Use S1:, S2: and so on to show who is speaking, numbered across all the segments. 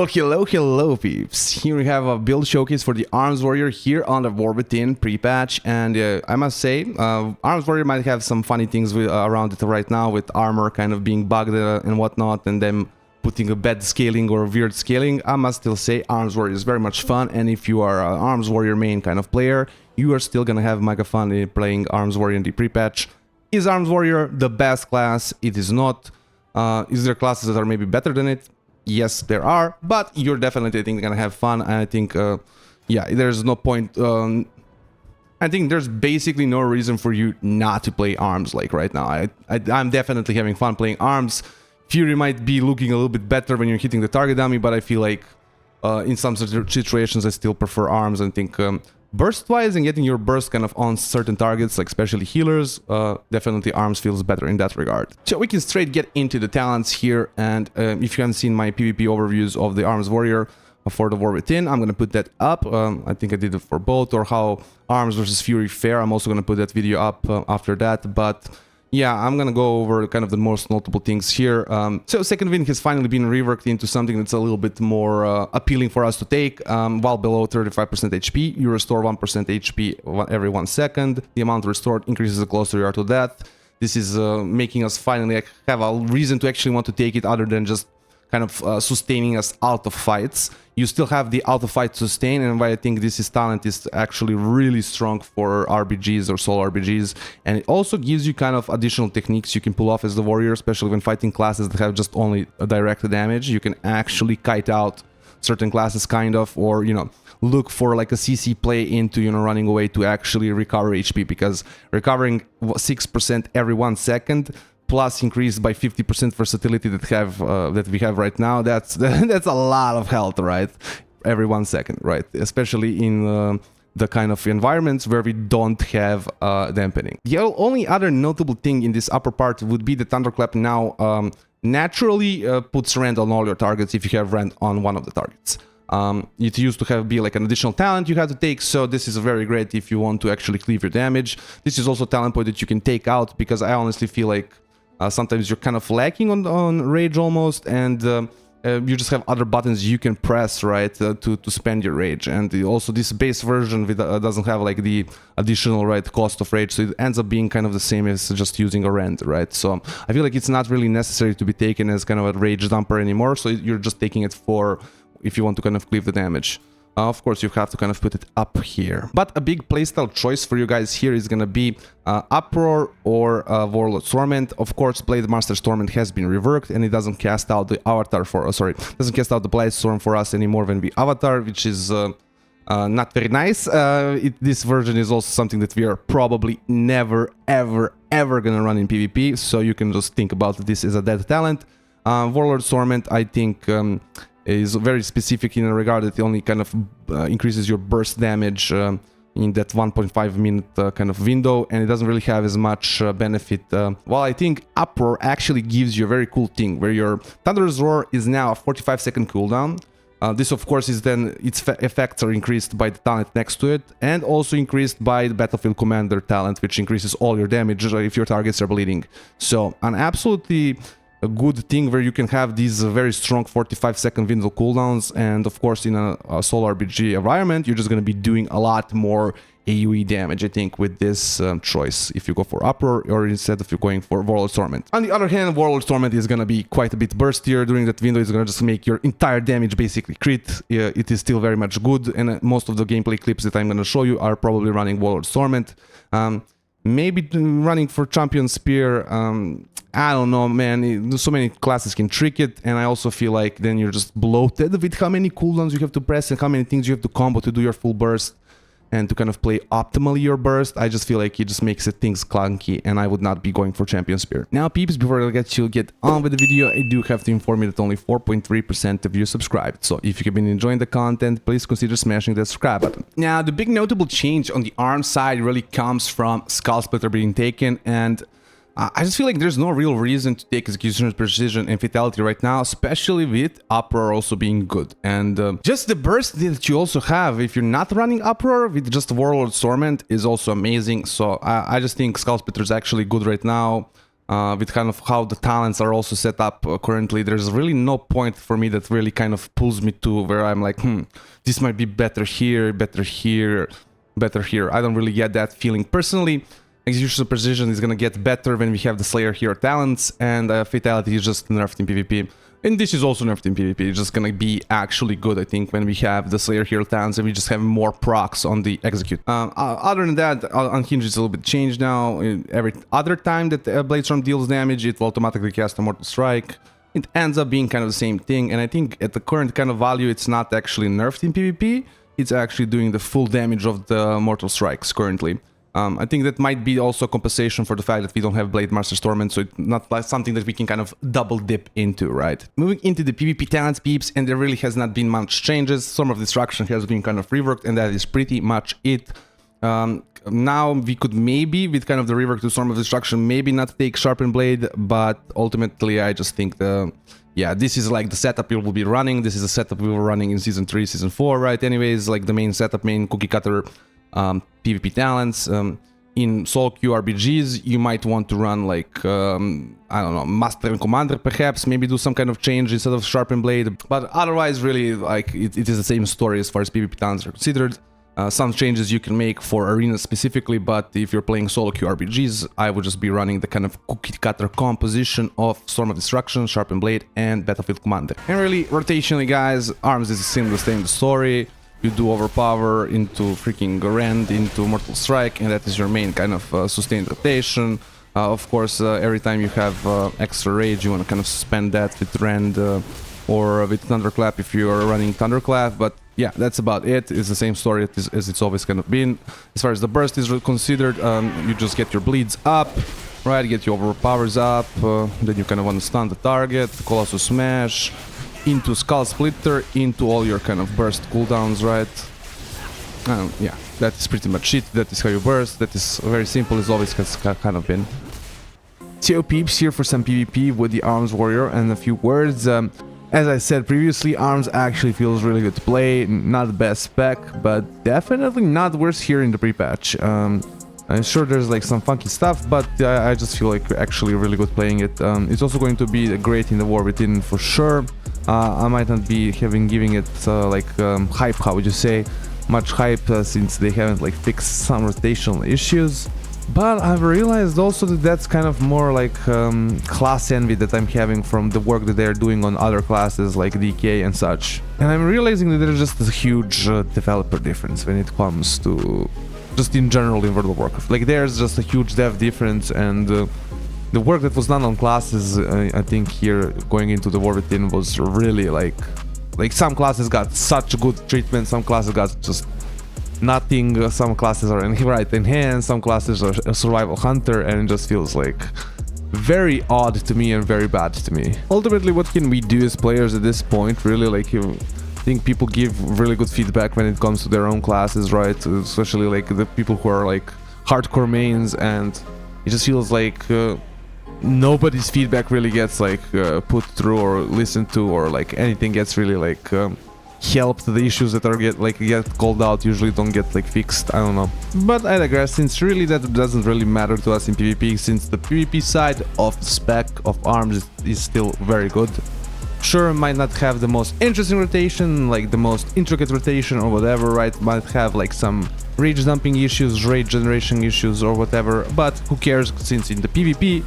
S1: Well, hello peeps. Here we have a build showcase for the Arms Warrior here on the War Within pre-patch, and I must say, Arms Warrior might have some funny things around it right now, with armor kind of being bugged and whatnot, and them putting a bad scaling or weird scaling. I must still say Arms Warrior is very much fun, and if you are an Arms Warrior main kind of player, you are still gonna have mega fun playing Arms Warrior in the pre-patch. Is Arms Warrior the best class? It is not. Is there classes that are maybe better than it? Yes, there are, but you're definitely, I think, gonna have fun, and I think, yeah, there's no point, I think there's basically no reason for you not to play Arms, like, right now. I'm definitely having fun playing Arms. Fury might be looking a little bit better when you're hitting the target dummy, but I feel like, in some situations, I still prefer Arms, and think, burst-wise and getting your burst kind of on certain targets, like especially healers, definitely Arms feels better in that regard. So we can straight get into the talents here, and if you haven't seen my PvP overviews of the Arms Warrior for the War Within, I'm gonna put that up. I think I did it for both, or how Arms versus Fury fare. I'm also gonna put that video up after that, but yeah, I'm gonna go over kind of the most notable things here. So Second Wind has finally been reworked into something that's a little bit more appealing for us to take. While below 35% HP, you restore 1% HP every 1 second. The amount restored increases the closer you are to death. This is making us finally have a reason to actually want to take it, other than just kind of sustaining us out of fights. You still have the out of fight sustain, and why I think this talent is actually really strong for RBGs or solo RBGs, and it also gives you kind of additional techniques you can pull off as the warrior, especially when fighting classes that have just only a direct damage. You can actually kite out certain classes kind of, or, you know, look for like a CC play into, you know, running away to actually recover HP, because recovering 6% every 1 second plus increased by 50% versatility that we have right now, that's a lot of health, right? Every 1 second, right? Especially in the kind of environments where we don't have dampening. The only other notable thing in this upper part would be the Thunderclap now naturally puts rend on all your targets if you have rend on one of the targets. It used to be like an additional talent you had to take, so this is very great if you want to actually cleave your damage. This is also a talent point that you can take out, because I honestly feel like sometimes you're kind of lacking on rage almost, and you just have other buttons you can press, right, to spend your rage. And also this base version doesn't have like the additional, right, cost of rage, so it ends up being kind of the same as just using a rend, right? So I feel like it's not really necessary to be taken as kind of a rage dumper anymore, so you're just taking it for if you want to kind of cleave the damage. Of course, you have to kind of put it up here. But a big playstyle choice for you guys here is gonna be Uproar or Warlord Torment. Of course, Blade Master Torment has been reworked, and it doesn't cast out the avatar for, doesn't cast out the Blade Storm for us anymore when we avatar, which is not very nice. This version is also something that we are probably never, ever gonna run in PvP, so you can just think about this as a dead talent. Warlord Torment, I think, is very specific in a regard that it only kind of increases your burst damage in that 1.5 minute kind of window, and it doesn't really have as much benefit. While I think Uproar actually gives you a very cool thing, where your Thunderous Roar is now a 45-second cooldown. This, of course, is then its effects are increased by the talent next to it, and also increased by the Battlefield Commander talent, which increases all your damage if your targets are bleeding. So an absolutely a good thing where you can have these very strong 45-second window cooldowns, and of course in a solo RPG environment you're just going to be doing a lot more AoE damage, I think, with this choice, if you go for Uproar or instead of you going for Warlord Torment. On the other hand, Warlord Torment is going to be quite a bit burstier during that window. It's going to just make your entire damage basically crit. It is still very much good, and most of the gameplay clips that I'm going to show you are probably running Warlord Torment. Maybe running for Champion Spear, I don't know, man. So many classes can trick it, and I also feel like then you're just bloated with how many cooldowns you have to press and how many things you have to combo to do your full burst and to kind of play optimally your burst. I just feel like it just makes things clunky, and I would not be going for Champion Spear. Now, peeps, before I get on with the video, I do have to inform you that only 4.3% of you subscribed. So if you have been enjoying the content, please consider smashing that subscribe button. Now, the big notable change on the ARM side really comes from Skull Splitter being taken, and I just feel like there's no real reason to take Executioner's Precision and Fatality right now, especially with Uproar also being good. And just the burst that you also have, if you're not running Uproar with just Warlord Torment, is also amazing. So I just think Skull Splitter is actually good right now. with kind of how the talents are also set up currently, there's really no point for me that really kind of pulls me to where I'm like, this might be better here, better here, better here. I don't really get that feeling personally. Execution precision is gonna get better when we have the Slayer Hero talents, and Fatality is just nerfed in PvP. And this is also nerfed in PvP. It's just gonna be actually good, I think, when we have the Slayer Hero talents and we just have more procs on the execute. Other than that, Unhinged is a little bit changed now. Every other time that Bladestorm deals damage, it will automatically cast a Mortal Strike. It ends up being kind of the same thing, and I think at the current kind of value, it's not actually nerfed in PvP. It's actually doing the full damage of the Mortal Strikes currently. I think that might be also compensation for the fact that we don't have Blade Master's Torment, so it's not like something that we can kind of double dip into, right? Moving into the PvP talents, peeps, and there really has not been much changes. Storm of Destruction has been kind of reworked, and that is pretty much it. Now we could maybe, with kind of the rework to Storm of Destruction, maybe not take Sharpened Blade, but ultimately I just think yeah, this is like the setup we will be running. This is the setup we were running in Season 3, Season 4, right? Anyways, like the main setup, main cookie cutter PvP talents. In solo queue RBGs, you might want to run like, I don't know, Master and Commander perhaps, maybe do some kind of change instead of Sharpened Blade, but otherwise really like it is the same story as far as PvP talents are considered. Some changes you can make for arenas specifically, but if you're playing solo queue RPGs, I would just be running the kind of cookie cutter composition of Storm of Destruction, Sharpened Blade, and Battlefield Commander. And really, rotationally, guys, Arms is still the same story. You do Overpower into freaking Rend, into Mortal Strike, and that is your main kind of sustained rotation. Of course, every time you have extra rage, you want to kind of spend that with Rend or with Thunderclap if you are running Thunderclap, but yeah, that's about it. It's the same story as it's always kind of been. As far as the burst is considered, you just get your bleeds up, right? Get your overpowers up, then you kind of want to stun the target, Colossus Smash, into Skull Splitter, into all your kind of burst cooldowns, right? Yeah, that is pretty much it. That is how you burst. That is very simple, as always has kind of been. So peeps, here for some PvP with the Arms Warrior and a few words. As I said previously, Arms actually feels really good to play. Not the best spec, but definitely not worse here in the pre-patch. I'm sure there's like some funky stuff, but I just feel like actually really good playing it. It's also going to be great in the War Within for sure. I might not be giving it hype, how would you say, much hype since they haven't like fixed some rotational issues. But I've realized also that that's kind of more like class envy that I'm having from the work that they're doing on other classes like DK and such. And I'm realizing that there's just a huge developer difference when it comes to just in general in World of Warcraft. Like there's just a huge dev difference, and the work that was done on classes, I think here going into the War Within was really like some classes got such good treatment, some classes got just nothing, some classes are right in hand, some classes are a survival hunter, and it just feels like very odd to me and very bad to me. Ultimately, what can we do as players at this point? Really, like, I think people give really good feedback when it comes to their own classes, right? Especially like the people who are like hardcore mains, and it just feels like nobody's feedback really gets like put through or listened to, or like anything gets really like helped. The issues that are get called out usually don't get like fixed. I don't know, but I digress, since really that doesn't really matter to us in PvP, since the PvP side of the spec of Arms is still very good. Sure, might not have the most interesting rotation, like the most intricate rotation or whatever, right? Might have like some rage dumping issues, rage generation issues or whatever, but who cares, since in the PvP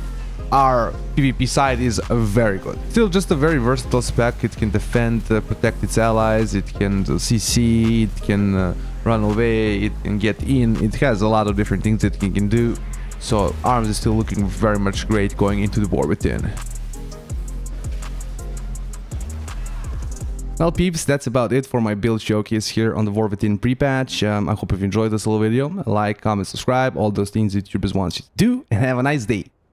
S1: our PvP side is very good. Still just a very versatile spec. It can defend, protect its allies, it can CC, it can run away, it can get in. It has a lot of different things that it can do. So Arms is still looking very much great going into the War Within. Well peeps, that's about it for my build showcase here on the War Within pre-patch. I hope you've enjoyed this little video. Like, comment, subscribe, all those things that YouTubers want you to do, and have a nice day.